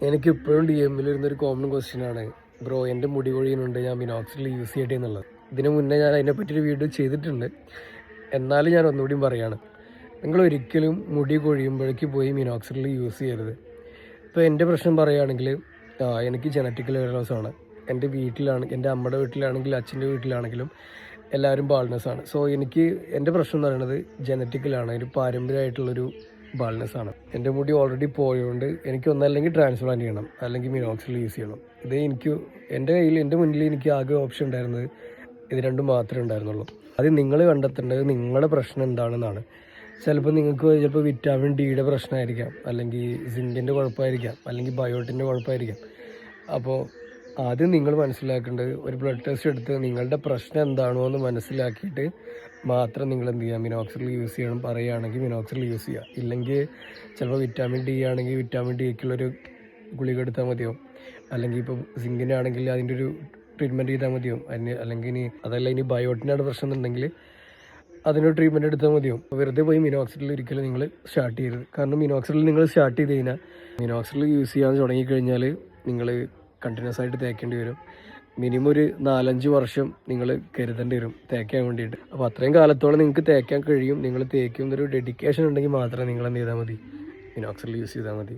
എനിക്കിപ്പോഴും ഡി എമ്മിൽ ഇരുന്നൊരു കോമൺ ക്വസ്റ്റ്യനാണ്, ബ്രോ എൻ്റെ മുടി കൊഴിയുന്നുണ്ട്, ഞാൻ മിനോക്സിഡിൽ യൂസ് ചെയ്യട്ടെ എന്നുള്ളത്. ഇതിനു മുന്നേ ഞാൻ അതിനെപ്പറ്റിയൊരു വീഡിയോ ചെയ്തിട്ടുണ്ട്, എന്നാലും ഞാൻ ഒന്നുകൂടിയും പറയുകയാണ്. നിങ്ങൾ ഒരിക്കലും മുടി കൊഴിയുമ്പോഴേക്ക് പോയി മിനോക്സിഡിൽ യൂസ് ചെയ്യരുത്. ഇപ്പോൾ എൻ്റെ പ്രശ്നം പറയുകയാണെങ്കിൽ, എനിക്ക് ജനറ്റിക്കൽ ഹെയർ ലോസ് ആണ്. എൻ്റെ വീട്ടിലാണ്, എൻ്റെ അമ്മയുടെ വീട്ടിലാണെങ്കിലും അച്ഛൻ്റെ വീട്ടിലാണെങ്കിലും എല്ലാവരും ബാൾനെസ്സാണ്. സോ എൻ്റെ പ്രശ്നം എന്ന് പറയുന്നത് ജനറ്റിക്കലാണ്, ഒരു പാരമ്പര്യമായിട്ടുള്ളൊരു ബാൾനെസ്സാണ്. എൻ്റെ മുടി ഓൾറെഡി പോയതുകൊണ്ട് എനിക്ക് ഒന്നല്ലെങ്കിൽ ട്രാൻസ്പ്ലാന്റ് ചെയ്യണം, അല്ലെങ്കിൽ മിനോക്സിഡിൽ യൂസ് ചെയ്യണം. എൻ്റെ മുന്നിൽ എനിക്ക് ആകെ ഓപ്ഷൻ ഉണ്ടായിരുന്നത് ഇത് രണ്ടും മാത്രമേ ഉണ്ടായിരുന്നുള്ളൂ. അത് നിങ്ങൾ കണ്ടെത്തേണ്ടത് നിങ്ങളുടെ പ്രശ്നം എന്താണെന്നാണ്. ചിലപ്പോൾ വിറ്റാമിൻ ഡിയുടെ പ്രശ്നമായിരിക്കാം, അല്ലെങ്കിൽ സിങ്കിൻ്റെ കുഴപ്പമായിരിക്കാം, അല്ലെങ്കിൽ ബയോട്ടിൻ്റെ കുഴപ്പമായിരിക്കാം. അപ്പോൾ ആദ്യം നിങ്ങൾ മനസ്സിലാക്കേണ്ടത്, ഒരു ബ്ലഡ് ടെസ്റ്റ് എടുത്ത് നിങ്ങളുടെ പ്രശ്നം എന്താണോ എന്ന് മനസ്സിലാക്കിയിട്ട് മാത്രം നിങ്ങൾ എന്ത് ചെയ്യുക, മിനോക്സിഡിൽ യൂസ് ചെയ്യണം. പറയുകയാണെങ്കിൽ മിനോക്സിഡിൽ യൂസ് ചെയ്യുക. ഇല്ലെങ്കിൽ ചിലപ്പോൾ വിറ്റാമിൻ ഡി ആണെങ്കിൽ വിറ്റാമിൻ ഡിക്കുള്ളൊരു ഗുളിക എടുത്താൽ മതിയോ, അല്ലെങ്കിൽ ഇപ്പോൾ സിങ്കിനാണെങ്കിൽ അതിൻ്റെ ഒരു ട്രീറ്റ്മെൻറ്റ് ചെയ്താൽ മതിയോ, അല്ലെങ്കിൽ ഇനി ബയോട്ടിനാണ് പ്രശ്നം എന്നുണ്ടെങ്കിൽ അതിനൊരു ട്രീറ്റ്മെൻറ്റ് എടുത്താൽ മതിയോ. വെറുതെ പോയി മിനോക്സിഡിൽ ഒരിക്കലും നിങ്ങൾ സ്റ്റാർട്ട് ചെയ്യരുത്. കാരണം മിനോക്സിഡിൽ നിങ്ങൾ സ്റ്റാർട്ട് ചെയ്ത് കഴിഞ്ഞാൽ, മിനോക്സിഡിൽ യൂസ് ചെയ്യാൻ തുടങ്ങിക്കഴിഞ്ഞാൽ നിങ്ങൾ കണ്ടിന്യൂസ് ആയിട്ട് തേക്കേണ്ടി വരും. മിനിമം ഒരു 4-5 വർഷം നിങ്ങൾ കരുതേണ്ടി വരും തേക്കാൻ വേണ്ടിയിട്ട്. അപ്പോൾ അത്രയും കാലത്തോളം നിങ്ങൾക്ക് തേക്കാൻ കഴിയും. നിങ്ങൾ തേക്കുന്നൊരു ഡെഡിക്കേഷൻ ഉണ്ടെങ്കിൽ മാത്രമേ നിങ്ങൾ എന്ത് ചെയ്താൽ മതി, മിനോക്സിഡിൽ യൂസ് ചെയ്താൽ മതി.